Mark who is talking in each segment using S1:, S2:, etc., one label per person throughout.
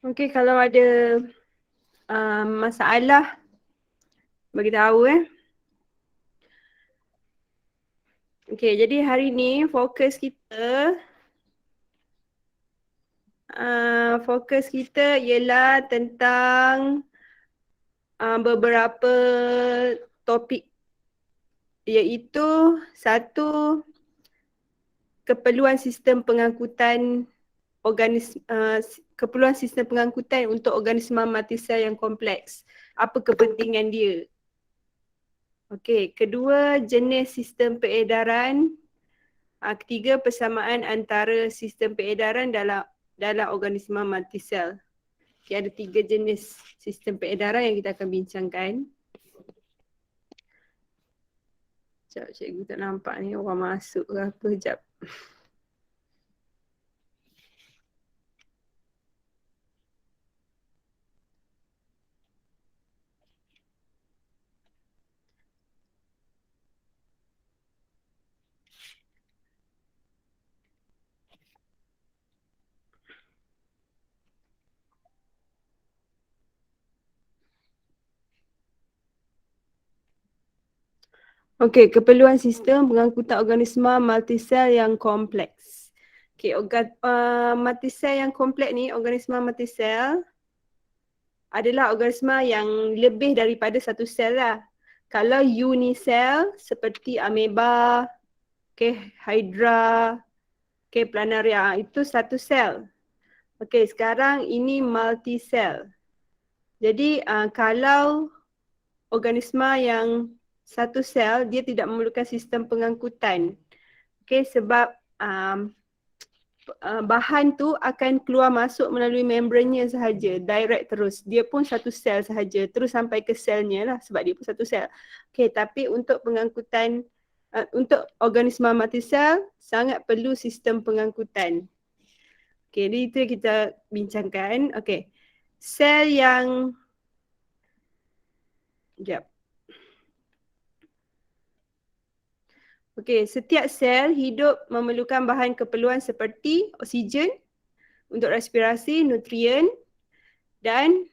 S1: Okey, kalau ada masalah bagi tahu Okey, jadi hari ni fokus kita ialah tentang beberapa topik, iaitu satu, keperluan sistem pengangkutan keperluan sistem pengangkutan untuk organisma multisel yang kompleks. Apa kepentingan dia? Okey, kedua, jenis sistem peredaran. Ketiga, persamaan antara sistem peredaran dalam organisma multisel. Okay, ada 3 jenis sistem peredaran yang kita akan bincangkan. Sekejap, cikgu tak nampak ni orang masuk ke apa, sekejap. Okey, keperluan sistem pengangkutan organisma multisel yang kompleks. Okey, multisel yang kompleks ni, organisma multisel adalah organisma yang lebih daripada satu sel lah. Kalau unisel seperti ameba, hydra, planaria, itu satu sel. Okey, sekarang ini multisel. Jadi kalau organisma yang satu sel, dia tidak memerlukan sistem pengangkutan. Okey, sebab bahan tu akan keluar masuk melalui membrannya sahaja, direct terus. Dia pun satu sel sahaja, terus sampai ke selnya lah sebab dia pun satu sel. Okey, tapi untuk pengangkutan, untuk organisma multisel, sangat perlu sistem pengangkutan. Okey, jadi itu yang kita bincangkan. Okey, sel yang Okey, setiap sel hidup memerlukan bahan keperluan seperti oksigen untuk respirasi, nutrien dan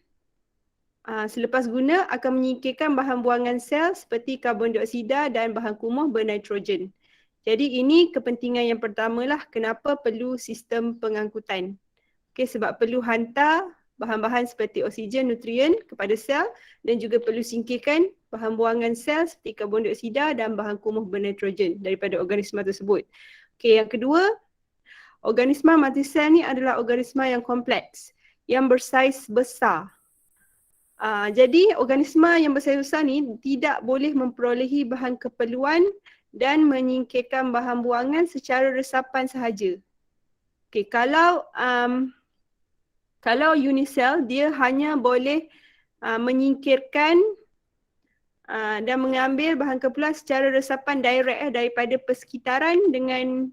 S1: selepas guna akan menyingkirkan bahan buangan sel seperti karbon dioksida dan bahan kumuh bernitrogen. Jadi ini kepentingan yang pertamalah kenapa perlu sistem pengangkutan. Okey, sebab perlu hantar bahan-bahan seperti oksigen, nutrien kepada sel dan juga perlu singkirkan bahan buangan sel seperti karbon dioksida dan bahan kumuh bernitrogen daripada organisma tersebut. Okey, yang kedua, organisma multisel ni adalah organisma yang kompleks, yang bersaiz besar. Jadi organisma yang bersaiz besar ni tidak boleh memperolehi bahan keperluan dan menyingkirkan bahan buangan secara resapan sahaja. Okey, kalau unisel, dia hanya boleh menyingkirkan dan mengambil bahan keperluan secara resapan direct daripada persekitaran dengan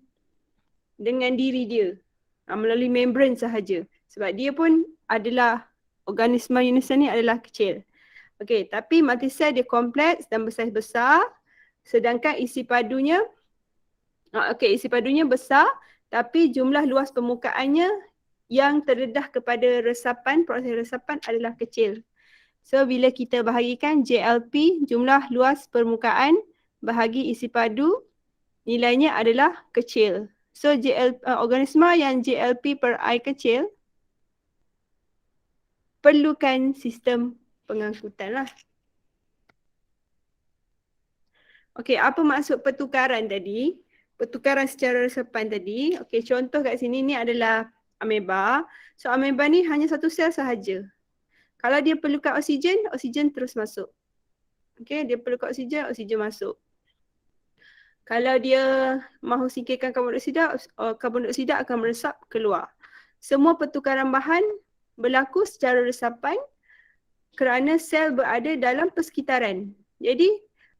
S1: diri dia, melalui membran sahaja. Sebab dia pun adalah, organisma unisel ni adalah kecil. Okey, tapi multisel dia kompleks dan bersaiz besar, sedangkan isi padunya besar, tapi jumlah luas permukaannya yang terdedah kepada resapan, proses resapan adalah kecil. So bila kita bahagikan JLP, jumlah luas permukaan bahagi isi padu, nilainya adalah kecil. So organisma yang JLP per I kecil perlukan sistem pengangkutan lah. Okey, apa maksud pertukaran tadi? Pertukaran secara resapan tadi. Okey, contoh kat sini ni adalah ameba. So ameba ni hanya satu sel sahaja. Kalau dia perlukan oksigen, oksigen terus masuk. Okey, dia perlukan oksigen, oksigen masuk. Kalau dia mahu singkirkan karbon dioksida akan meresap keluar. Semua pertukaran bahan berlaku secara resapan kerana sel berada dalam persekitaran. Jadi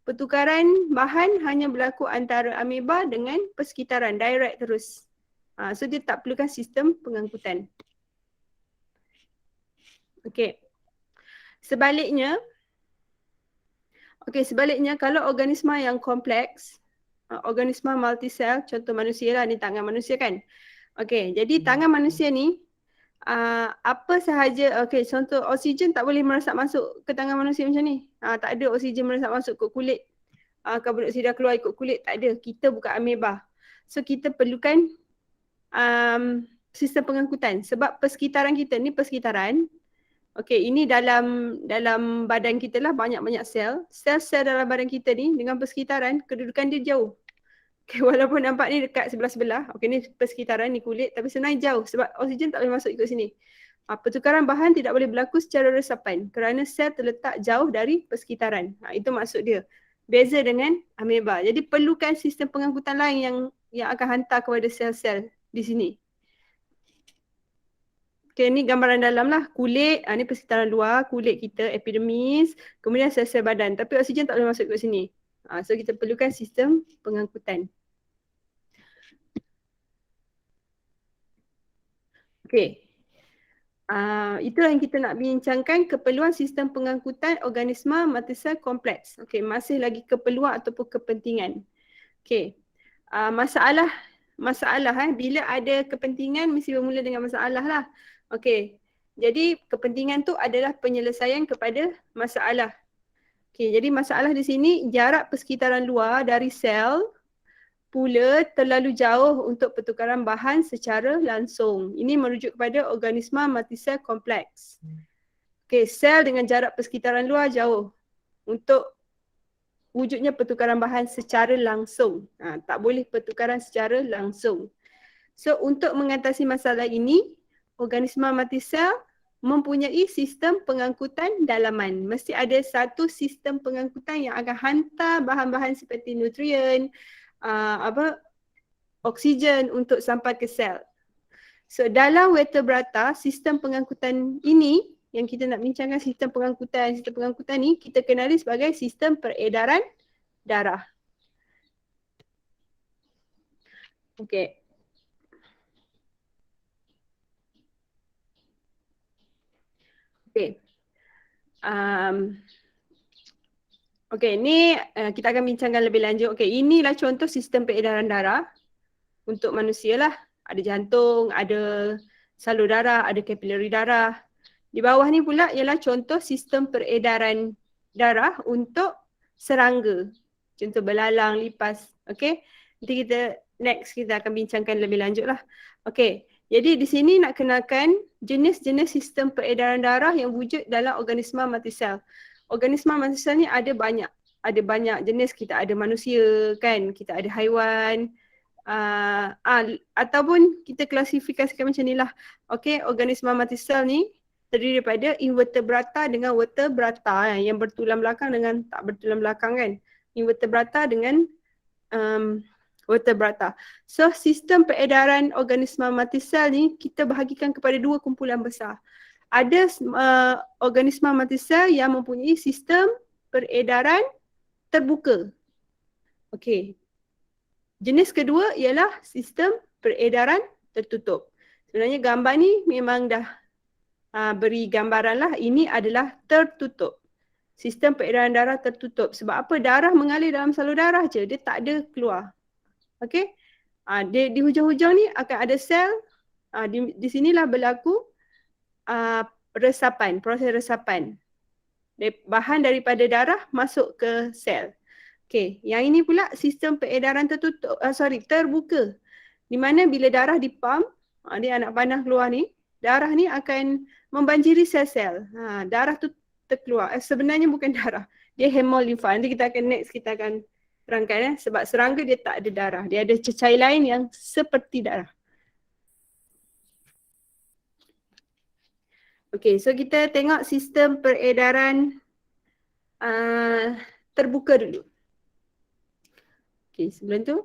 S1: pertukaran bahan hanya berlaku antara ameba dengan persekitaran, direct terus. So dia tak perlukan sistem pengangkutan. Okey. Sebaliknya kalau organisma yang kompleks, organisma multisel, contoh manusia lah, ni tangan manusia kan. Okey, jadi tangan manusia ni apa sahaja, okey, contoh oksigen tak boleh meresap masuk ke tangan manusia macam ni. Tak ada oksigen meresap masuk ke kulit. Karbon dioksida keluar ikut kulit, tak ada. Kita bukan ameba. So kita perlukan sistem pengangkutan sebab persekitaran kita ni persekitaran. Okey, ini dalam badan kita lah banyak-banyak sel. Sel-sel dalam badan kita ni dengan persekitaran kedudukan dia jauh. Okay, walaupun nampak ni dekat sebelah-sebelah, okay, ni persekitaran, ni kulit, tapi sebenarnya jauh sebab oksigen tak boleh masuk ikut sini. Pertukaran bahan tidak boleh berlaku secara resapan kerana sel terletak jauh dari persekitaran. Itu maksud dia. Beza dengan ameba. Jadi perlukan sistem pengangkutan lain yang akan hantar kepada sel-sel di sini. Okay, ni gambaran dalam lah. Kulit, ni persekitaran luar, kulit kita, epidermis, kemudian sel-sel badan. Tapi oksigen tak boleh masuk ke sini. So kita perlukan sistem pengangkutan. Okay. Itulah yang kita nak bincangkan, keperluan sistem pengangkutan organisma multisel kompleks. Okay, masih lagi keperluan ataupun kepentingan. Okay. Masalah bila ada kepentingan mesti bermula dengan masalah lah. Okay. Jadi kepentingan tu adalah penyelesaian kepada masalah. Okay, jadi masalah di sini jarak persekitaran luar dari sel pula terlalu jauh untuk pertukaran bahan secara langsung. Ini merujuk kepada organisma multisel kompleks. Okay, sel dengan jarak persekitaran luar jauh untuk wujudnya pertukaran bahan secara langsung. Tak boleh pertukaran secara langsung. So untuk mengatasi masalah ini, organisma multisel mempunyai sistem pengangkutan dalaman. Mesti ada satu sistem pengangkutan yang akan hantar bahan-bahan seperti nutrien, oksigen untuk sampai ke sel. So dalam vertebrata, sistem pengangkutan ini yang kita nak bincangkan, sistem pengangkutan ni kita kenali sebagai sistem peredaran darah. Okey. Okey. Okey, ni kita akan bincangkan lebih lanjut. Okey, inilah contoh sistem peredaran darah untuk manusia lah. Ada jantung, ada salur darah, ada kapilari darah. Di bawah ni pula ialah contoh sistem peredaran darah untuk serangga. Contoh belalang, lipas. Okey, nanti kita akan bincangkan lebih lanjut lah. Okey, jadi di sini nak kenalkan jenis-jenis sistem peredaran darah yang wujud dalam organisma multisel. Organisma multisel ni ada banyak jenis. Kita ada manusia kan, kita ada haiwan, ataupun kita klasifikasikan macam ni lah. Okey, organisma multisel ni terdiri daripada invertebrata dengan vertebrata yang bertulang belakang dengan tak bertulang belakang kan. Invertebrata dengan vertebrata. So sistem peredaran organisma multisel ni kita bahagikan kepada dua kumpulan besar. Ada organisma multisel yang mempunyai sistem peredaran terbuka. Okey. Jenis kedua ialah sistem peredaran tertutup. Sebenarnya gambar ni memang dah beri gambaran lah. Ini adalah tertutup. Sistem peredaran darah tertutup. Sebab apa? Darah mengalir dalam salur darah je. Dia tak ada keluar. Okey. Di hujung-hujung ni akan ada sel. Di sinilah berlaku resapan, proses resapan. Bahan daripada darah masuk ke sel. Okey, yang ini pula sistem peredaran terbuka. Di mana bila darah dipump, dia anak panah keluar ni, darah ni akan membanjiri sel-sel. Darah tu terkeluar. Sebenarnya bukan darah. Dia hemolimfa. Nanti kita akan terangkan sebab serangga dia tak ada darah. Dia ada cecair lain yang seperti darah. Okey, so kita tengok sistem peredaran terbuka dulu. Okey, sebelum tu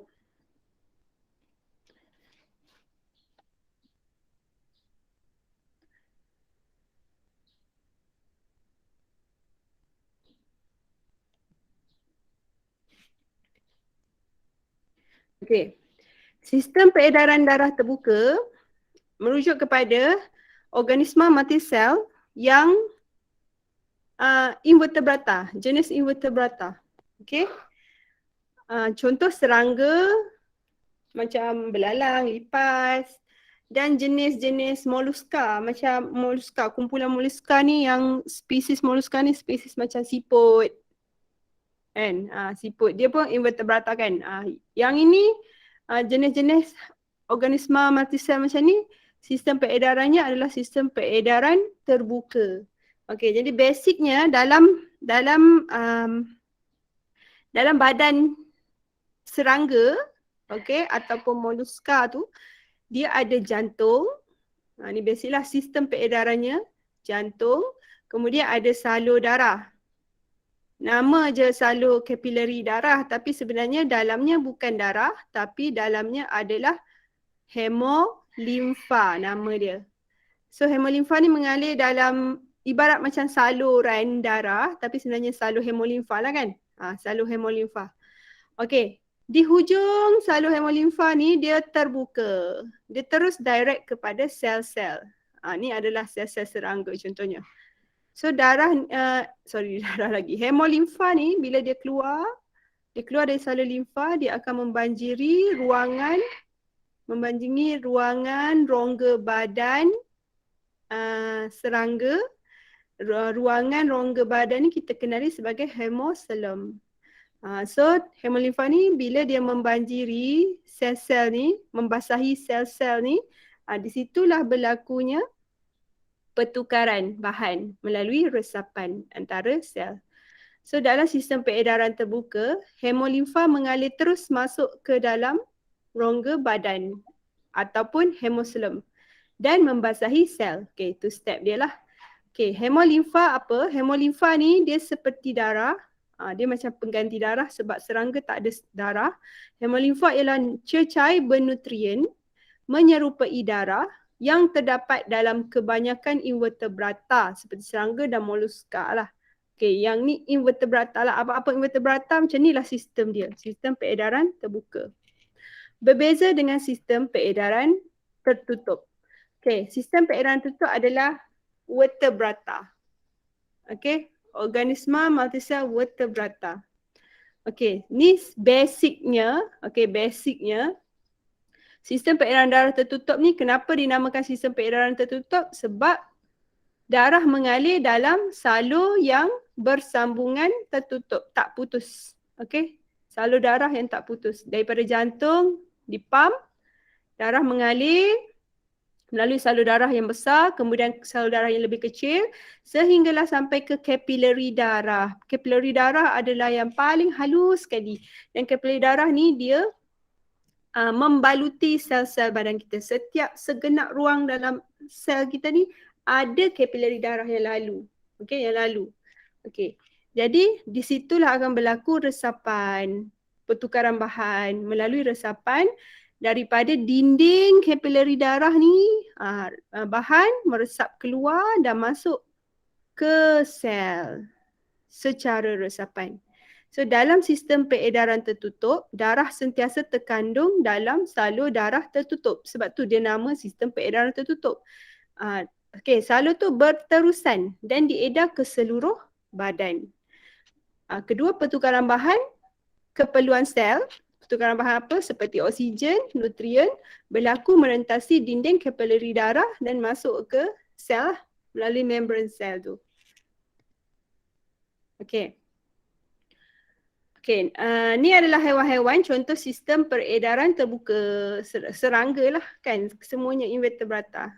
S1: okey. Sistem peredaran darah terbuka merujuk kepada organisma multisel yang invertebrata, jenis invertebrata. Okey. Contoh serangga macam belalang, lipas, dan jenis-jenis moluska. Macam moluska, kumpulan moluska ni yang spesies moluska ni spesies macam siput. Kan? Siput. Dia pun invertebrata kan. Yang ini jenis-jenis organisma multisel macam ni, sistem peredarannya adalah sistem peredaran terbuka. Okey, jadi basicnya dalam badan serangga, okey, ataupun moluska tu, dia ada jantung. Ni basic lah sistem peredarannya, jantung. Kemudian ada salur darah. Nama je salur kapilari darah, tapi sebenarnya dalamnya bukan darah, tapi dalamnya adalah hemolimfa nama dia. So hemolimfa ni mengalir dalam ibarat macam saluran darah, tapi sebenarnya salur hemolimfa lah kan. Salur hemolimfa. Okey, di hujung salur hemolimfa ni dia terbuka. Dia terus direct kepada sel-sel. Ni adalah sel-sel serangga contohnya. So darah lagi. Hemolimfa ni bila dia keluar dari salur limfa, dia akan membanjiri rongga badan serangga. Ruangan rongga badan ni kita kenali sebagai hemoselem. So hemolimfa ni bila dia membanjiri sel-sel ni, membasahi sel-sel ni, di situlah berlakunya pertukaran bahan melalui resapan antara sel. So dalam sistem peredaran terbuka, hemolimfa mengalir terus masuk ke dalam rongga badan ataupun hemoselem dan membasahi sel. Okay, itu step dia lah. Okay, hemolimfa apa? Hemolimfa ni dia seperti darah. Dia macam pengganti darah sebab serangga tak ada darah. Hemolimfa ialah cecair bernutrien menyerupai darah yang terdapat dalam kebanyakan invertebrata seperti serangga dan moluska lah. Okay, yang ni invertebrata lah. Apa-apa invertebrata macam ni lah sistem dia. Sistem peredaran terbuka. Berbeza dengan sistem peredaran tertutup. Okay, sistem peredaran tertutup adalah vertebrata. Okay, organisma multisel vertebrata. Okay, ni basicnya. Okay, basicnya. Sistem peredaran darah tertutup ni kenapa dinamakan sistem peredaran tertutup? Sebab darah mengalir dalam salur yang bersambungan tertutup, tak putus. Okey, salur darah yang tak putus. Daripada jantung dipam, darah mengalir melalui salur darah yang besar, kemudian salur darah yang lebih kecil sehinggalah sampai ke kapilari darah. Kapilari darah adalah yang paling halus sekali. Dan kapilari darah ni dia membaluti sel-sel badan kita. Setiap segenap ruang dalam sel kita ni ada kapilari darah yang lalu. Okey, yang lalu. Okey. Jadi di situlah akan berlaku resapan, pertukaran bahan melalui resapan daripada dinding kapilari darah ni, bahan meresap keluar dan masuk ke sel secara resapan. So dalam sistem peredaran tertutup, darah sentiasa terkandung dalam salur darah tertutup. Sebab tu dia nama sistem peredaran tertutup. Okey, salur tu berterusan dan diedar ke seluruh badan. Kedua, pertukaran bahan keperluan sel. Pertukaran bahan apa? Seperti oksigen, nutrien berlaku merentasi dinding kapilari darah dan masuk ke sel melalui membran sel tu. Okey. Okey, ni adalah haiwan-haiwan contoh sistem peredaran terbuka, serangga lah kan, semuanya invertebrata.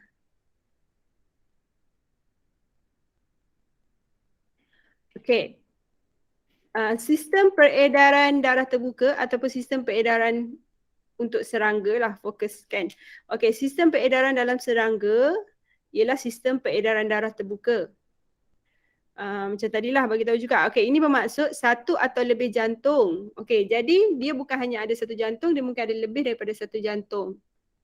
S1: Okey, sistem peredaran darah terbuka ataupun sistem peredaran untuk serangga lah fokus kan. Okey, sistem peredaran dalam serangga ialah sistem peredaran darah terbuka. Macam tadilah bagi tahu juga. Okey, ini bermaksud satu atau lebih jantung. Okey, jadi dia bukan hanya ada satu jantung, dia mungkin ada lebih daripada satu jantung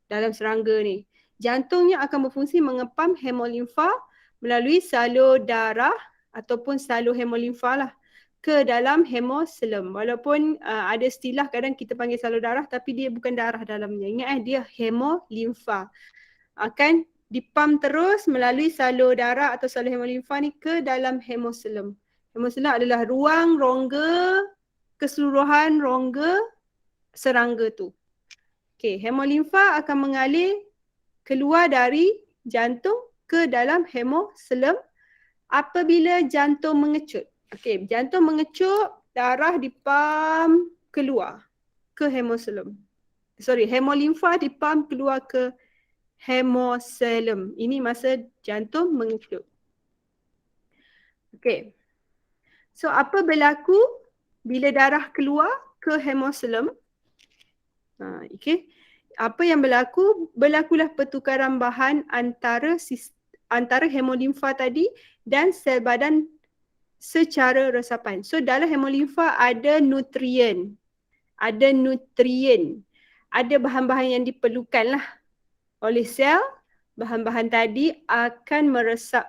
S1: dalam serangga ni. Jantungnya akan berfungsi mengepam hemolimfa melalui salur darah ataupun salur hemolimfa lah ke dalam hemoselem. Walaupun ada istilah kadang kita panggil salur darah tapi dia bukan darah dalamnya. Ingat dia hemolimfa. Akan dipam terus melalui salur darah atau salur hemolimfa ni ke dalam hemoselem. Hemoselem adalah ruang rongga, keseluruhan rongga serangga tu. Okey, hemolimfa akan mengalir keluar dari jantung ke dalam hemosilem apabila jantung mengecut. Okey, jantung mengecut, darah dipam keluar ke hemosilem. Hemolimfa dipam keluar ke hemosilem. Ini masa jantung mengecut. Okey. So apa berlaku bila darah keluar ke hemosilem? Okey. Apa yang berlaku? Berlakulah pertukaran bahan antara hemolimfa tadi dan sel badan secara resapan. So dalam hemolimfa ada nutrien. Ada bahan-bahan yang diperlukan lah oleh sel. Bahan-bahan tadi akan meresap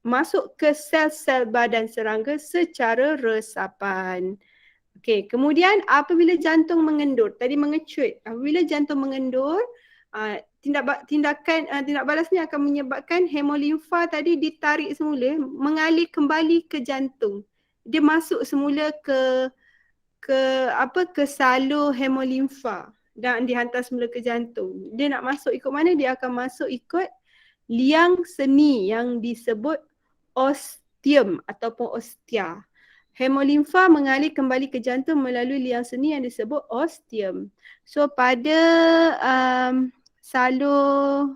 S1: masuk ke sel-sel badan serangga secara resapan. Okey, kemudian apabila jantung mengendur, tadi mengecut. Apabila jantung mengendur, tindak balas ni akan menyebabkan hemolimfa tadi ditarik semula, mengalir kembali ke jantung. Dia masuk semula ke salur hemolimfa dan dihantar semula ke jantung. Dia nak masuk ikut mana? Dia akan masuk ikut liang seni yang disebut ostium ataupun ostia. Hemolimfa mengalir kembali ke jantung melalui liang seni yang disebut ostium. So pada salur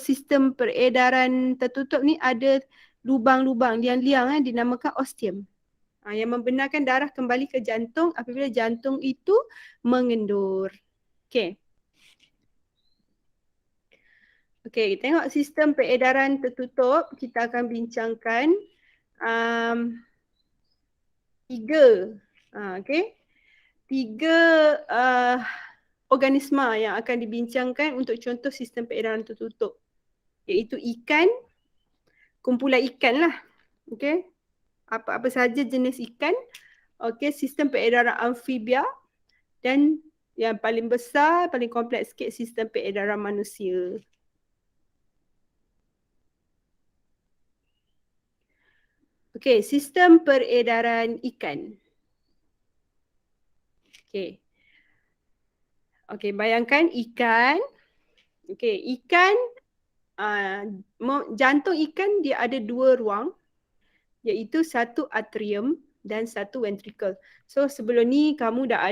S1: sistem peredaran tertutup ni ada lubang-lubang, liang-liang dinamakan ostium. Yang membenarkan darah kembali ke jantung apabila jantung itu mengendur. Okey. Okey, tengok sistem peredaran tertutup. Kita akan bincangkan tiga organisma yang akan dibincangkan untuk contoh sistem peredaran tertutup, iaitu ikan, kumpulan ikan lah. Okey, apa-apa sahaja jenis ikan. Okey, sistem peredaran amfibia dan yang paling besar, paling kompleks sikit, sistem peredaran manusia. Okey, sistem peredaran ikan. Okey, bayangkan ikan. Okey, ikan, jantung ikan dia ada dua ruang, iaitu satu atrium dan satu ventricle. So sebelum ni kamu dah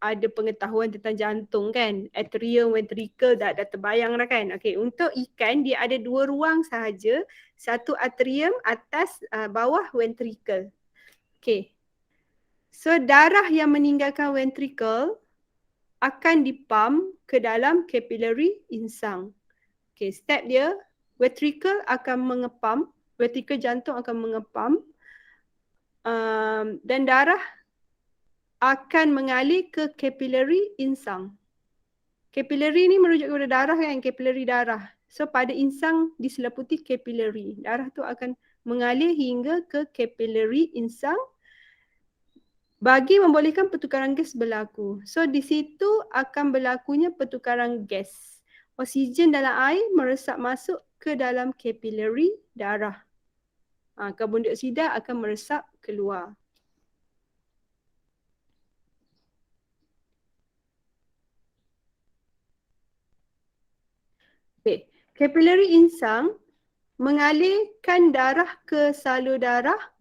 S1: ada pengetahuan tentang jantung kan? Atrium, ventricle dah terbayang dah kan? Okey, untuk ikan dia ada dua ruang sahaja, satu atrium atas, bawah ventricle. Okey. So darah yang meninggalkan ventricle akan dipam ke dalam capillary insang. Okey, step dia, ventricle akan mengepam, ventricle jantung akan mengepam dan darah akan mengalir ke capillary insang. Capillary ni merujuk kepada darah kan, capillary darah. So pada insang diseliputi capillary. Darah tu akan mengalir hingga ke capillary insang bagi membolehkan pertukaran gas berlaku. So di situ akan berlakunya pertukaran gas. Oksigen dalam air meresap masuk ke dalam capillary darah. Karbon dioksida akan meresap keluar. Okay. Capillary insang mengalirkan darah ke salur darah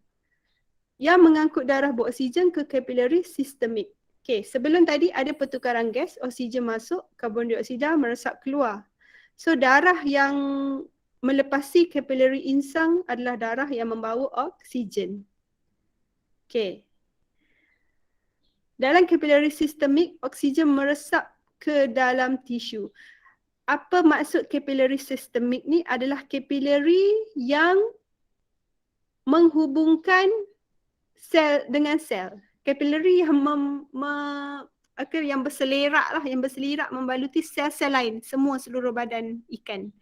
S1: yang mengangkut darah beroksigen ke capillary sistemik. Okay, sebelum tadi ada pertukaran gas, oksigen masuk, karbon dioksida meresap keluar. So darah yang melepasi capillary insang adalah darah yang membawa oksigen. Okay. Dalam capillary sistemik, oksigen meresap ke dalam tisu. Apa maksud capillary sistemik ni? Adalah capillary yang menghubungkan sel dengan sel. Capillary yang yang berselerak lah, yang berselirak membaluti sel-sel lain, seluruh badan ikan.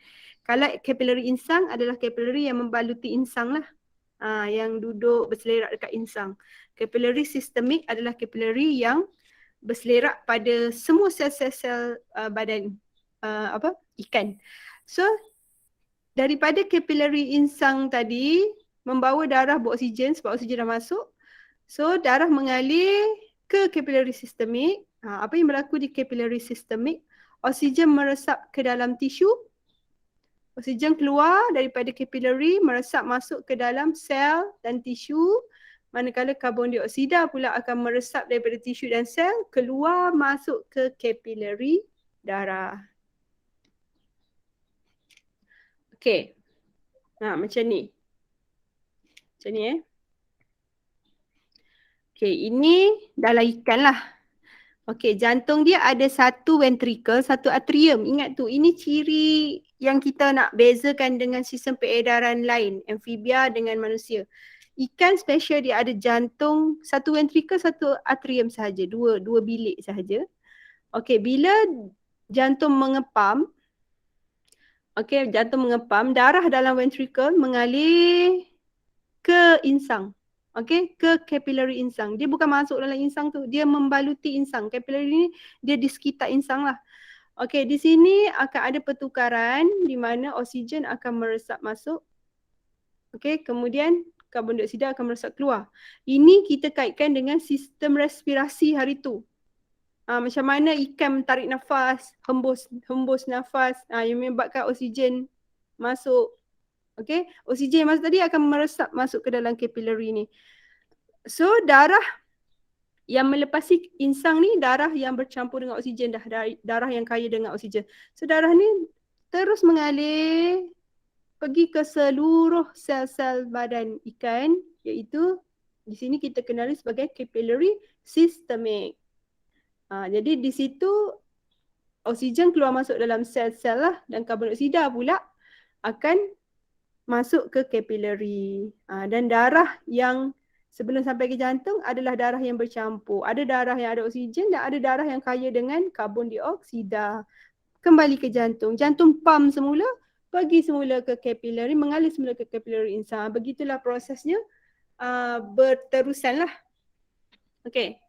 S1: Kalau capillary insang adalah capillary yang membaluti insang lah, yang duduk berselerak dekat insang. Capillary sistemik adalah capillary yang berselerak pada semua sel-sel badan ikan. So daripada capillary insang tadi membawa darah beroksigen sebab oksigen dah masuk. So darah mengalir ke capillary sistemik. Apa yang berlaku di capillary sistemik? oksigen meresap ke dalam tisu, oksigen keluar daripada kapilari meresap masuk ke dalam sel dan tisu, manakala karbon dioksida pula akan meresap daripada tisu dan sel keluar masuk ke kapilari darah. Okey. Macam ni. Macam ni Okey, ini dalam ikan lah. Okey, jantung dia ada satu ventricle, satu atrium. Ingat tu, ini ciri yang kita nak bezakan dengan sistem peredaran lain, amfibia dengan manusia. Ikan special dia ada jantung, satu ventricle, satu atrium sahaja, dua bilik sahaja. Okey, bila jantung mengepam, darah dalam ventricle mengalir ke insang. Okey, ke kapilari insang. Dia bukan masuk dalam insang tu, dia membaluti insang. Kapilari ni dia di sekitar insang lah. Okey, di sini akan ada pertukaran di mana oksigen akan meresap masuk. Okey, kemudian karbon dioksida akan meresap keluar. Ini kita kaitkan dengan sistem respirasi hari tu. Macam mana ikan tarik nafas, hembus nafas, yang menyebabkan oksigen masuk. Okey, oksigen yang masuk tadi akan meresap masuk ke dalam kapilari ni. So darah yang melepasi insang ni darah yang bercampur dengan oksigen dah, darah yang kaya dengan oksigen. So darah ni terus mengalir pergi ke seluruh sel-sel badan ikan, iaitu di sini kita kenali sebagai capillary systemic. Jadi di situ oksigen keluar masuk dalam sel-sel lah, dan karbon dioksida pula akan masuk ke kapilari. Dan darah yang sebelum sampai ke jantung adalah darah yang bercampur. Ada darah yang ada oksigen dan ada darah yang kaya dengan karbon dioksida. Kembali ke jantung. Jantung pump semula, pergi semula ke kapilari, mengalir semula ke kapilari insang. Begitulah prosesnya berterusan lah. Okey.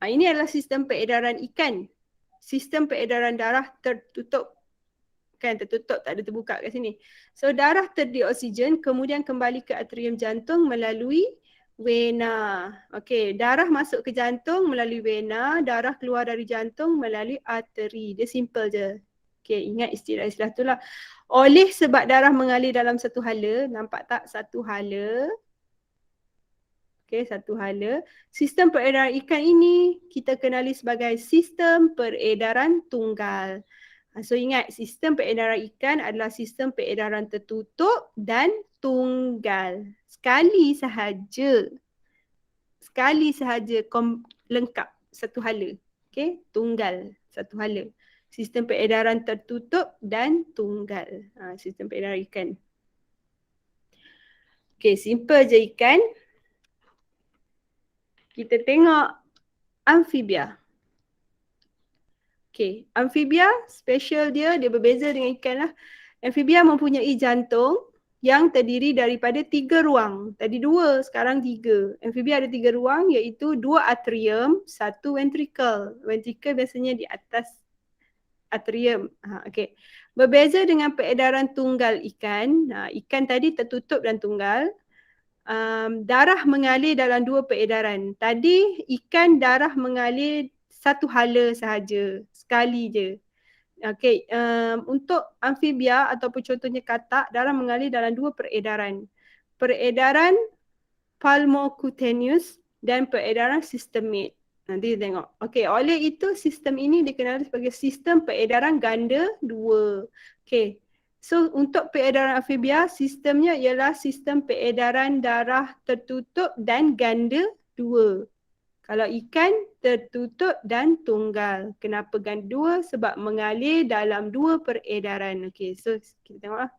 S1: Ini adalah sistem peredaran ikan. Sistem peredaran darah tertutup. Kan tertutup, tak ada terbuka kat sini. So darah terdi oksigen kemudian kembali ke atrium jantung melalui vena. Okey, darah masuk ke jantung melalui vena, darah keluar dari jantung melalui arteri. Dia simple je. Okey, ingat istilah-istilah tu lah. Oleh sebab darah mengalir dalam satu hala, nampak tak satu hala? Okey, satu hala. Sistem peredaran ikan ini kita kenali sebagai sistem peredaran tunggal. So ingat, sistem peredaran ikan adalah sistem peredaran tertutup dan tunggal. Sekali sahaja lengkap satu hala. Okey, tunggal satu hala. Sistem peredaran tertutup dan tunggal. Sistem peredaran ikan. Okey, simple je ikan. Kita tengok amfibia. Okay, amfibia special dia berbeza dengan ikan lah. Amfibia mempunyai jantung yang terdiri daripada 3 ruang. Tadi 2, sekarang 3. Amfibia ada 3 ruang iaitu 2 atrium, 1 ventricle. Ventricle biasanya di atas atrium. Okay. Berbeza dengan peredaran tunggal ikan. Ikan tadi tertutup dan tunggal. Darah mengalir dalam 2 peredaran. Tadi ikan darah mengalir satu hala sahaja, sekali je. Okey, untuk amfibia ataupun contohnya katak, darah mengalir dalam 2 peredaran. Peredaran pulmocutaneous dan peredaran systemic. Nanti tengok. Okey, oleh itu sistem ini dikenali sebagai sistem peredaran ganda 2. Okey. So untuk peredaran amfibia, sistemnya ialah sistem peredaran darah tertutup dan ganda 2. Kalau ikan tertutup dan tunggal. Kenapa ganda 2? Sebab mengalir dalam 2 peredaran. Okey, so kita tengoklah.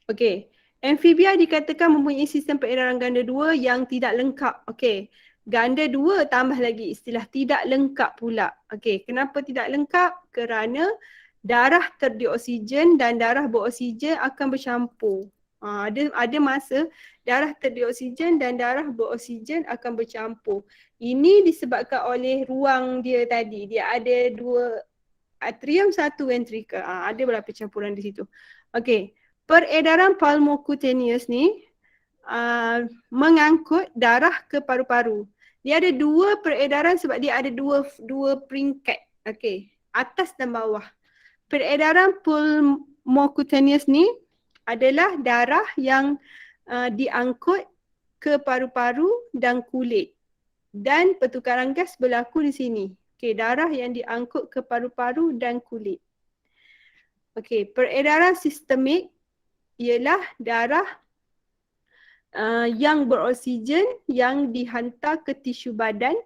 S1: Okey, amfibia dikatakan mempunyai sistem peredaran ganda 2 yang tidak lengkap. Okey, ganda 2 tambah lagi istilah tidak lengkap pula. Okey, kenapa tidak lengkap? Kerana darah terdioksigen dan darah beroksigen akan bercampur. Ada masa darah terdioksigen dan darah beroksigen akan bercampur. Ini disebabkan oleh ruang dia tadi. Dia ada 2 atrium, 1 ventricle. Ada beberapa percampuran di situ. Okey, peredaran pulmocutaneous ni mengangkut darah ke paru-paru. Dia ada dua peredaran sebab dia ada dua peringkat. Okey, atas dan bawah. Peredaran pulmocutaneous ni adalah darah yang diangkut ke paru-paru dan kulit. Dan pertukaran gas berlaku di sini. Okey, darah yang diangkut ke paru-paru dan kulit. Okey, peredaran sistemik ialah darah yang beroksigen yang dihantar ke tisu badan.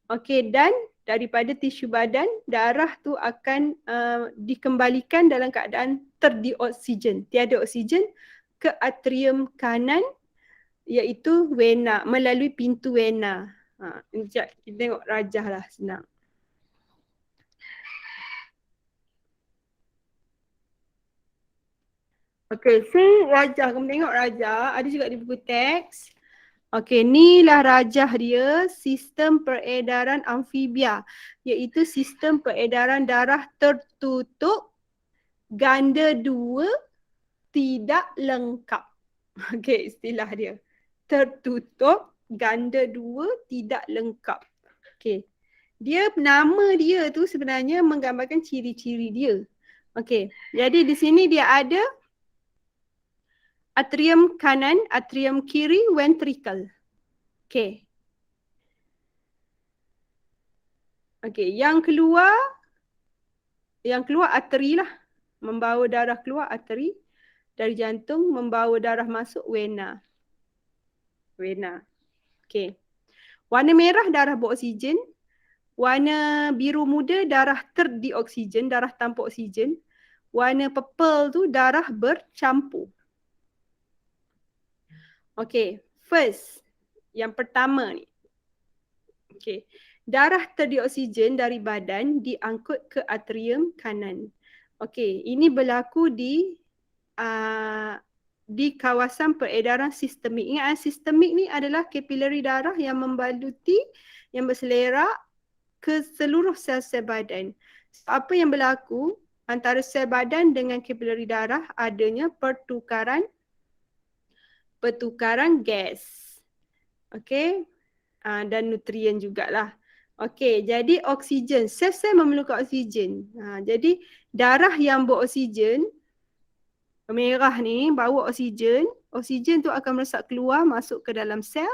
S1: Okey, dan daripada tisu badan, darah tu akan dikembalikan dalam keadaan terdioksigen, tiada oksigen, ke atrium kanan iaitu vena, melalui pintu vena. Sekejap, kita tengok rajah lah senang. Okey, so rajah, kamu tengok rajah, ada juga di buku teks. Okey, inilah rajah dia, sistem peredaran amfibia, iaitu sistem peredaran darah tertutup, ganda dua, tidak lengkap. Okey, istilah dia. Tertutup, ganda dua, tidak lengkap. Okey. Dia, nama dia tu sebenarnya menggambarkan ciri-ciri dia. Okey, jadi di sini dia ada atrium kanan, atrium kiri, ventricle. Okey. Okey, yang keluar arteri lah. Membawa darah keluar arteri dari jantung, membawa darah masuk vena. Vena. Okey. Warna merah darah beroksigen, warna biru muda darah terdioksigen, darah tanpa oksigen. Warna purple tu darah bercampur. Okey, first, yang pertama ni. Okey, darah terdioksigen dari badan diangkut ke atrium kanan. Okey, ini berlaku di kawasan peredaran sistemik. Ingat, sistemik ni adalah kapilari darah yang membaluti, yang berselerak ke seluruh sel-sel badan. So, apa yang berlaku antara sel badan dengan kapilari darah? Adanya pertukaran gas. Okey, dan nutrien jugalah. Okey, jadi oksigen, sel-sel memerlukan oksigen. Jadi darah yang beroksigen, merah ni bawa oksigen, oksigen tu akan meresap keluar masuk ke dalam sel.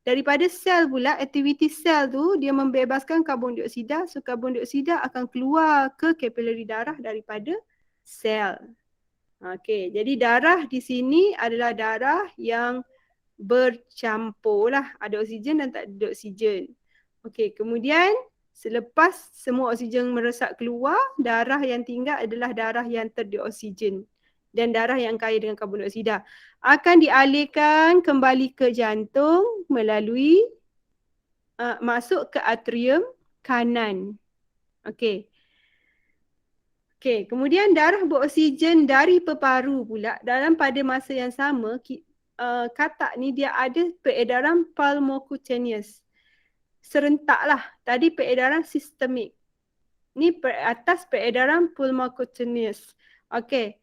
S1: Daripada sel pula, aktiviti sel tu dia membebaskan karbon dioksida, so karbon dioksida akan keluar ke kapilari darah daripada sel. Okey, jadi darah di sini adalah darah yang bercampur lah, ada oksigen dan tak ada oksigen. Okey, kemudian selepas semua oksigen meresap keluar, darah yang tinggal adalah darah yang terdioksigen dan darah yang kaya dengan karbon dioksida. Akan dialihkan kembali ke jantung melalui masuk ke atrium kanan. Okey. Okey, kemudian darah beroksigen dari peparu pula dalam pada masa yang sama, katak ni dia ada peredaran pulmocutaneous. Serentaklah. Tadi peredaran sistemik. Ni atas peredaran pulmocutaneous. Okey.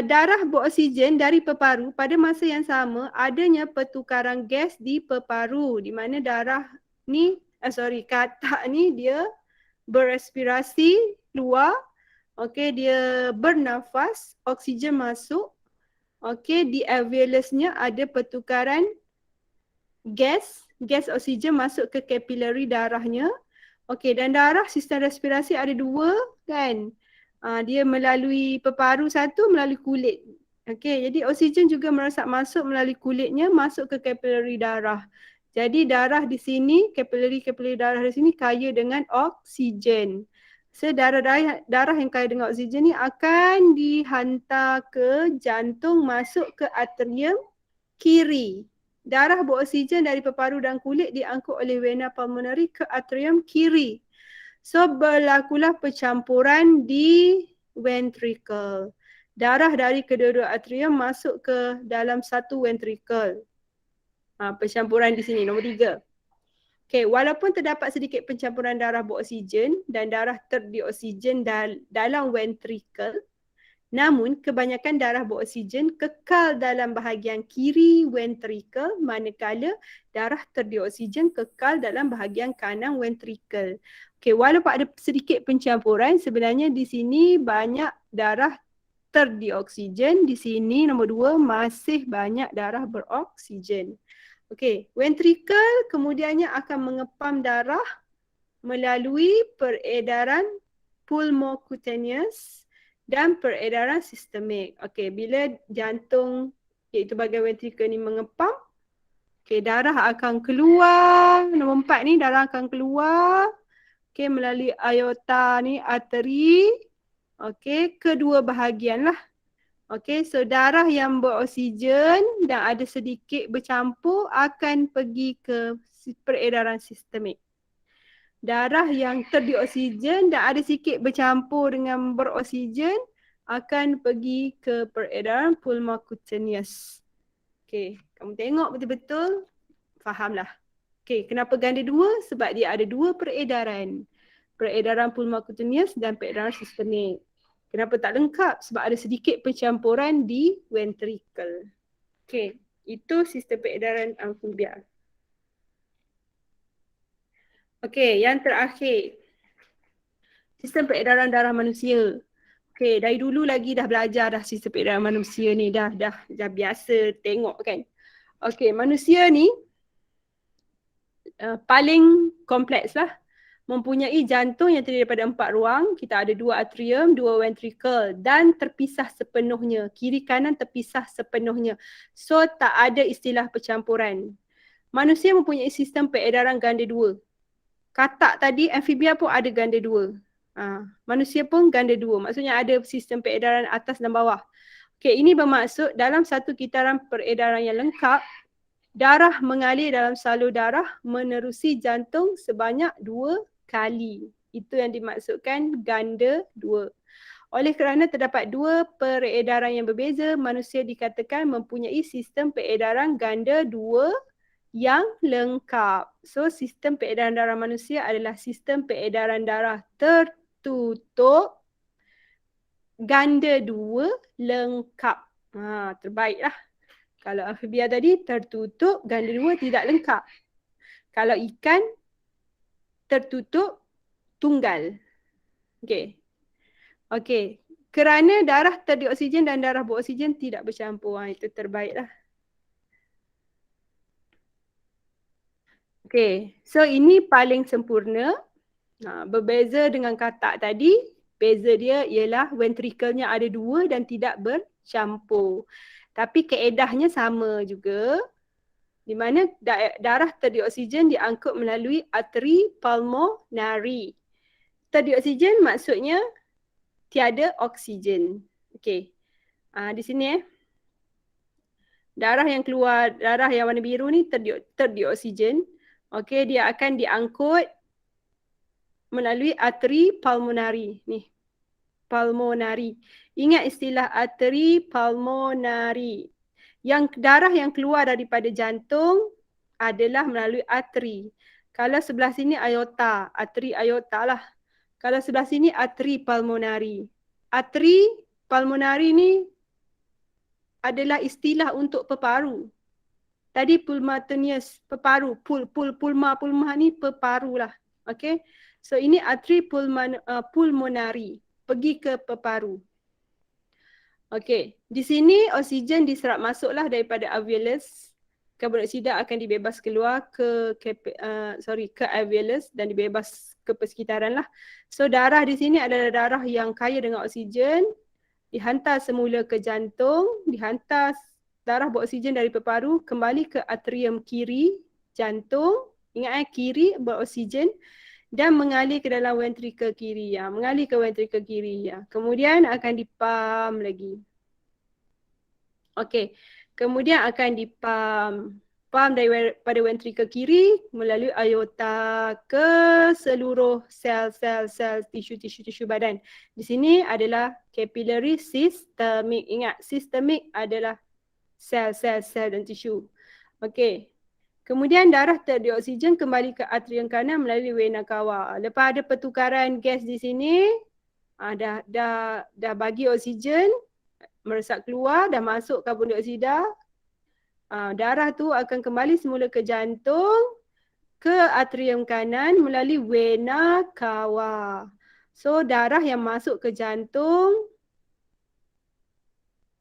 S1: Darah beroksigen dari peparu pada masa yang sama adanya pertukaran gas di peparu, di mana darah ni katak ni dia berrespirasi luar, okey, dia bernafas, oksigen masuk, okey, di alveolusnya ada pertukaran gas oksigen masuk ke kapilari darahnya. Okey, dan darah sistem respirasi ada dua kan. Dia melalui peparu satu, melalui kulit. Okey, jadi oksigen juga meresap masuk melalui kulitnya, masuk ke kapilari darah. Jadi darah di sini, kapilari darah di sini kaya dengan oksigen. So darah yang kaya dengan oksigen ni akan dihantar ke jantung, masuk ke atrium kiri. Darah beroksigen dari peparu dan kulit diangkut oleh vena pulmonary ke atrium kiri. So berlakulah percampuran di ventricle. Darah dari kedua-dua atrium masuk ke dalam satu ventricle. Percampuran di sini, nombor 3. Okay, walaupun terdapat sedikit pencampuran darah beroksigen dan darah terdioksigen dalam ventricle, Namun kebanyakan darah beroksigen kekal dalam bahagian kiri ventricle manakala darah terdioksigen kekal dalam bahagian kanan ventricle. Okey, walaupun ada sedikit pencampuran, sebenarnya di sini banyak darah terdioksigen, di sini nombor 2 masih banyak darah beroksigen. Okey, ventricle kemudiannya akan mengepam darah melalui peredaran pulmocutaneous dan peredaran sistemik. Okey, bila jantung iaitu bahagian ventricle ni mengepam, okey, darah akan keluar. Nombor 4 ni darah akan keluar. Okey, melalui aorta ni, arteri. Okey, kedua bahagian lah. Okey, so darah yang beroksigen dan ada sedikit bercampur akan pergi ke peredaran sistemik. Darah yang terdioksigen dan ada sikit bercampur dengan beroksigen akan pergi ke peredaran pulmocutaneous. Okey, kamu tengok betul-betul, fahamlah. Okey, kenapa ganda 2? Sebab dia ada 2 peredaran. Peredaran pulmocutaneous dan peredaran sistemik. Kenapa tak lengkap? Sebab ada sedikit percampuran di ventricle. Okey, itu sistem peredaran amfibia. Okey, yang terakhir. Sistem peredaran darah manusia. Okey, dari dulu lagi dah belajar dah sistem peredaran manusia ni. Dah biasa tengok kan. Okey, manusia ni paling kompleks lah. Mempunyai jantung yang terdiri daripada 4 ruang. Kita ada 2 atrium, 2 ventricle dan terpisah sepenuhnya. Kiri kanan terpisah sepenuhnya. So tak ada istilah percampuran. Manusia mempunyai sistem peredaran ganda 2. Katak tadi, amfibia pun ada ganda 2. Manusia pun ganda 2. Maksudnya ada sistem peredaran atas dan bawah. Okey, ini bermaksud dalam satu kitaran peredaran yang lengkap, darah mengalir dalam salur darah menerusi jantung sebanyak 2 kali. Itu yang dimaksudkan ganda 2. Oleh kerana terdapat 2 peredaran yang berbeza, manusia dikatakan mempunyai sistem peredaran ganda 2 yang lengkap. So, sistem peredaran darah manusia adalah sistem peredaran darah tertutup ganda 2 lengkap. Terbaiklah. Kalau amfibia tadi tertutup ganda 2 tidak lengkap. Kalau ikan tertutup tunggal. Okey. Okey. Kerana darah terdioksigen dan darah beroksigen tidak bercampur. Itu terbaiklah. Okey, so ini paling sempurna. Berbeza dengan katak tadi, beza dia ialah ventricle-nya ada 2 dan tidak bercampur. Tapi kaedahnya sama juga, di mana darah terdioksigen diangkut melalui arteri pulmonari. Terdioksigen maksudnya tiada oksigen. Okey, di sini darah yang keluar, darah yang warna biru ni terdioksigen. Okey, dia akan diangkut melalui arteri pulmonari. Ni, pulmonari. Ingat istilah arteri pulmonari. Yang darah yang keluar daripada jantung adalah melalui arteri. Kalau sebelah sini aorta, arteri aorta lah. Kalau sebelah sini arteri pulmonari. Arteri pulmonari ni adalah istilah untuk peparu. Tadi pulmonateus, peparu, pulma ni peparu lah. Okay. So ini arteri pulmonari, pergi ke peparu. Okay. Di sini oksigen diserap masuklah daripada alveolus. Karbon dioksida akan dibebas keluar ke alveolus dan dibebas ke persekitaran lah. So darah di sini adalah darah yang kaya dengan oksigen. Dihantar semula ke jantung, dihantar darah beroksigen dari peparu kembali ke atrium kiri jantung. Ingat kiri beroksigen dan mengalir ke dalam ventricle kiri. Mengalir ke ventricle kiri. Kemudian akan dipam lagi. Okey. Kemudian akan dipam daripada ventricle kiri melalui aorta ke seluruh sel-sel tisu-tisu badan. Di sini adalah capillary systemic. Ingat, systemic adalah sel dan tisu. Okey. Kemudian darah terdioksigen kembali ke atrium kanan melalui vena cava. Lepas ada pertukaran gas di sini, Dah bagi oksigen meresap keluar, dah masuk karbon dioksida. Darah tu akan kembali semula ke jantung, ke atrium kanan melalui vena cava. So darah yang masuk ke jantung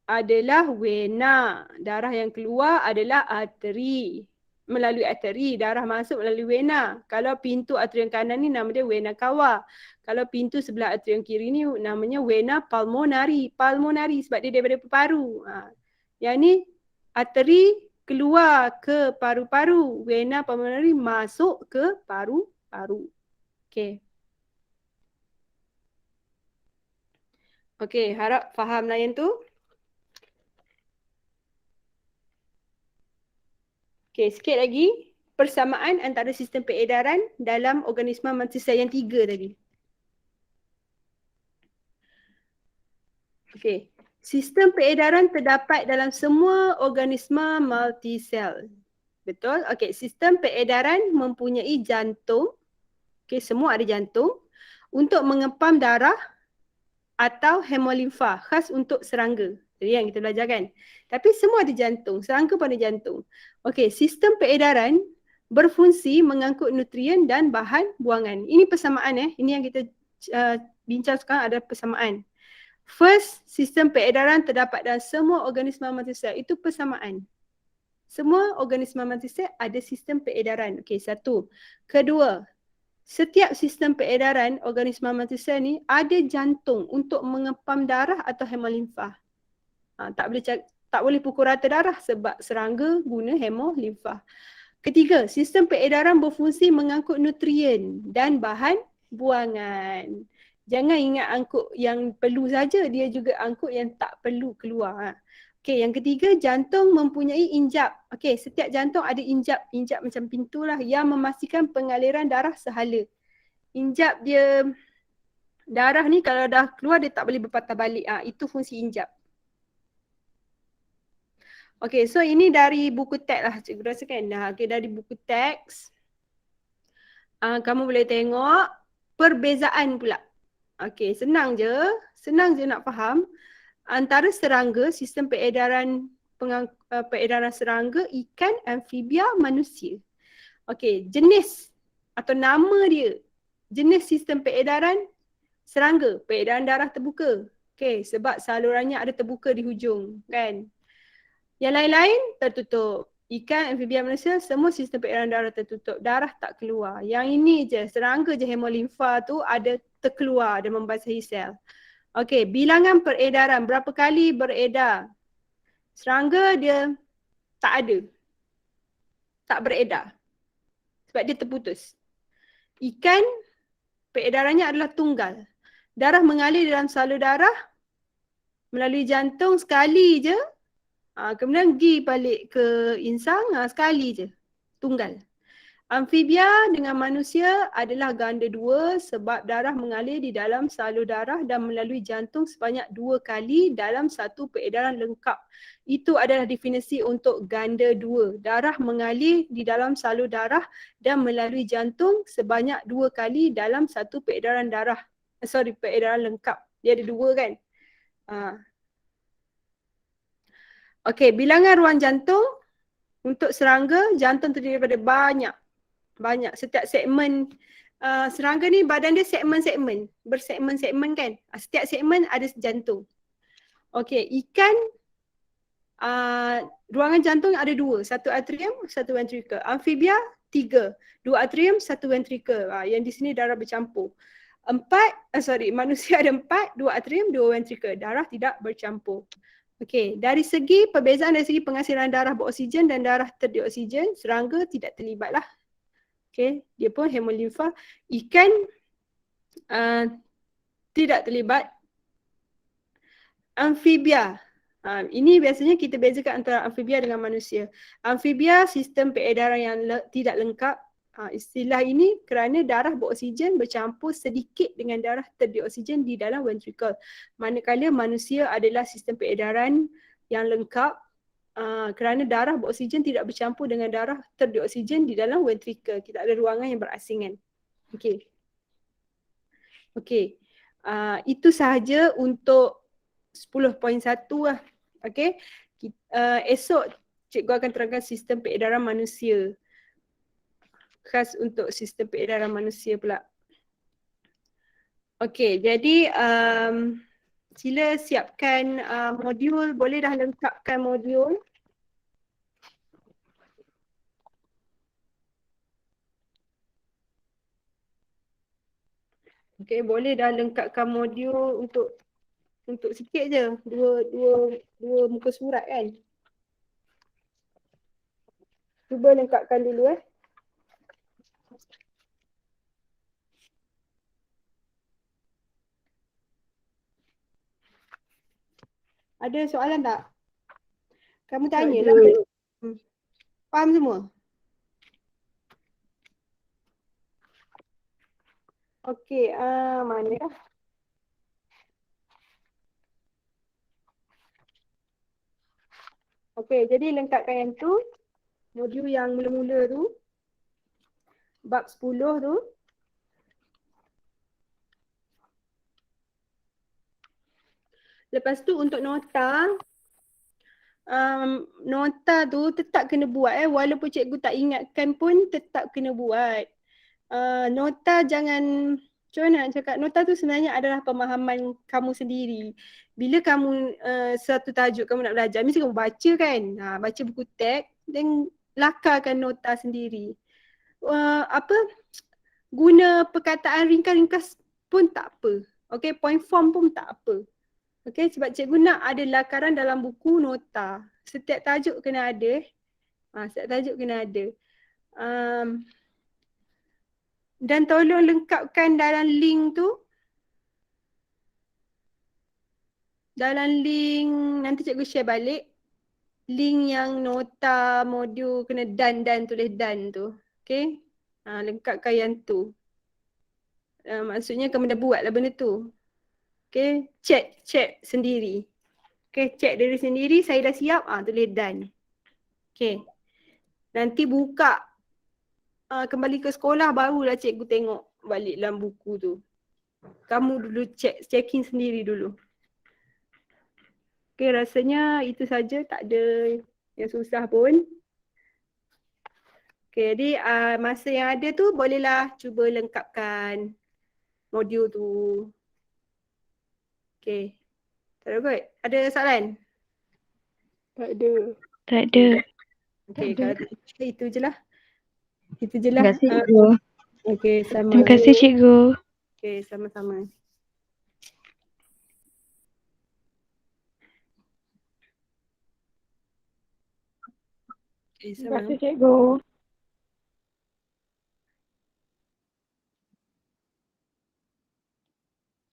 S1: adalah vena. Darah yang keluar adalah arteri. Melalui arteri, darah masuk melalui vena. Kalau pintu atrium kanan ni nama dia vena cava. Kalau pintu sebelah atrium kiri ni namanya vena pulmonari. Pulmonari sebab dia daripada paru. Yang ni arteri keluar ke paru-paru. Vena pulmonari masuk ke paru-paru. Okey. Okey, harap faham layan tu. Okey, sikit lagi persamaan antara sistem peredaran dalam organisma manusia yang 3 tadi. Okey, sistem peredaran terdapat dalam semua organisma multisel. Betul? Okey, sistem peredaran mempunyai jantung. Okey, semua ada jantung untuk mengepam darah atau hemolimfa khas untuk serangga. Jadi yang kita belajar kan. Tapi semua ada jantung, serangga pun ada jantung. Okey, sistem peredaran berfungsi mengangkut nutrien dan bahan buangan. Ini persamaan Ini yang kita bincang sekarang ada persamaan. First, sistem peredaran terdapat dalam semua organisma manusia. Itu persamaan. Semua organisma manusia ada sistem peredaran. Okey, satu. Kedua, setiap sistem peredaran organisma manusia ni ada jantung untuk mengepam darah atau hemolimfa. Tak boleh pukul rata darah sebab serangga guna hemolimfa. Ketiga, sistem peredaran berfungsi mengangkut nutrien dan bahan buangan. Jangan ingat angkut yang perlu saja, dia juga angkut yang tak perlu keluar. Okey, yang ketiga, jantung mempunyai injap. Okey, setiap jantung ada injap macam pintu lah yang memastikan pengaliran darah sehala. Injap dia, darah ni kalau dah keluar dia tak boleh berpatah balik. Itu fungsi injap. Okey, so ini dari buku teks lah cikgu rasa kan. Okey, dari buku teks. Kamu boleh tengok perbezaan pula. Okey, senang je nak faham. Antara serangga, sistem peredaran serangga, ikan, amfibia, manusia. Okey, jenis atau nama dia, jenis sistem peredaran serangga, peredaran darah terbuka. Okey, sebab salurannya ada terbuka di hujung kan. Yang lain-lain tertutup. Ikan, amfibia, manusia, semua sistem peredaran darah tertutup. Darah tak keluar. Yang ini je, serangga je hemolimfa tu ada terkeluar dan membasahi sel. Okey, bilangan peredaran. Berapa kali beredar? Serangga dia tak ada. Tak beredar. Sebab dia terputus. Ikan, peredarannya adalah tunggal. Darah mengalir dalam salur darah melalui jantung sekali je. Kemudian pergi balik ke insang sekali je. Tunggal. Amfibia dengan manusia adalah ganda dua sebab darah mengalir di dalam salur darah dan melalui jantung sebanyak 2 kali dalam satu peredaran lengkap. Itu adalah definisi untuk ganda dua. Darah mengalir di dalam salur darah dan melalui jantung sebanyak 2 kali dalam satu peredaran darah. Peredaran lengkap. Dia ada 2 kan? Okey, bilangan ruang jantung untuk serangga, jantung terdiri daripada banyak setiap segmen. Serangga ni badan dia segmen-segmen, bersegmen-segmen kan. Setiap segmen ada jantung. Okey, ikan ruangan jantung ada 2, satu atrium, satu ventricle. Amfibia 3, 2 atrium, 1 ventricle. Yang di sini darah bercampur. Manusia ada 4, 2 atrium, 2 ventricle. Darah tidak bercampur. Okey, dari segi perbezaan dari segi pengasilan darah beroksigen dan darah terdioksigen, serangga tidak terlibat lah. Okey, dia pun hemolimfa. Ikan tidak terlibat. Amfibia. Ini biasanya kita bezakan antara amfibia dengan manusia. Amfibia sistem peredaran yang tidak lengkap. Istilah ini kerana darah beroksigen bercampur sedikit dengan darah terdioksigen di dalam ventricle. Manakala manusia adalah sistem peredaran yang lengkap kerana darah beroksigen tidak bercampur dengan darah terdioksigen di dalam ventricle. Kita ada ruangan yang berasingan. Okey. Okey. Itu sahaja untuk 10.1 lah. Okay. Esok cikgu akan terangkan sistem peredaran manusia. Khas untuk sistem peredaran manusia pula. Okay, jadi sila siapkan modul. Boleh dah lengkapkan modul. Okay, boleh dah lengkapkan modul untuk sikit je. Dua muka surat kan. Cuba lengkapkan dulu Ada soalan tak? Kamu tanya lah. Faham semua? Okey, mana dah? Okey, jadi lengkapkan yang tu. Modul yang mula-mula tu. Bab 10 tu. Lepas tu untuk nota. Nota tu tetap kena buat walaupun cikgu tak ingatkan pun tetap kena buat. Nota jangan, macam mana nak cakap, nota tu sebenarnya adalah pemahaman kamu sendiri. Bila kamu satu tajuk kamu nak belajar, mesti kamu baca kan, baca buku teks dan lakarkan nota sendiri. Guna perkataan ringkas-ringkas pun tak apa. Okay, point form pun tak apa. Okay, sebab cikgu nak ada lakaran dalam buku nota. Setiap tajuk kena ada. Setiap tajuk kena ada. Dan tolong lengkapkan dalam link tu. Dalam link, nanti cikgu share balik. Link yang nota modul kena dan tulis dan tu. Okay. Lengkapkan yang tu. Maksudnya kamu dah buat lah benda tu. Okay. Check sendiri. Okay. Check diri sendiri. Saya dah siap. Tulis dan. Okay. Nanti buka. Kembali ke sekolah barulah cikgu tengok balik dalam buku tu. Kamu dulu checking sendiri dulu. Okay, rasanya itu saja, tak ada yang susah pun. Okay, jadi masa yang ada tu bolehlah cuba lengkapkan modul tu. Okay, very good. Ada soalan?
S2: Tak ada.
S3: Tak ada.
S1: Okay, kalau itu je lah. Itu je lah.
S3: Terima kasih, Cikgu.
S1: Okay, sama.
S3: Terima kasih, Cikgu.
S1: Okay, sama-sama. Okay,
S2: Terima kasih, Cikgu.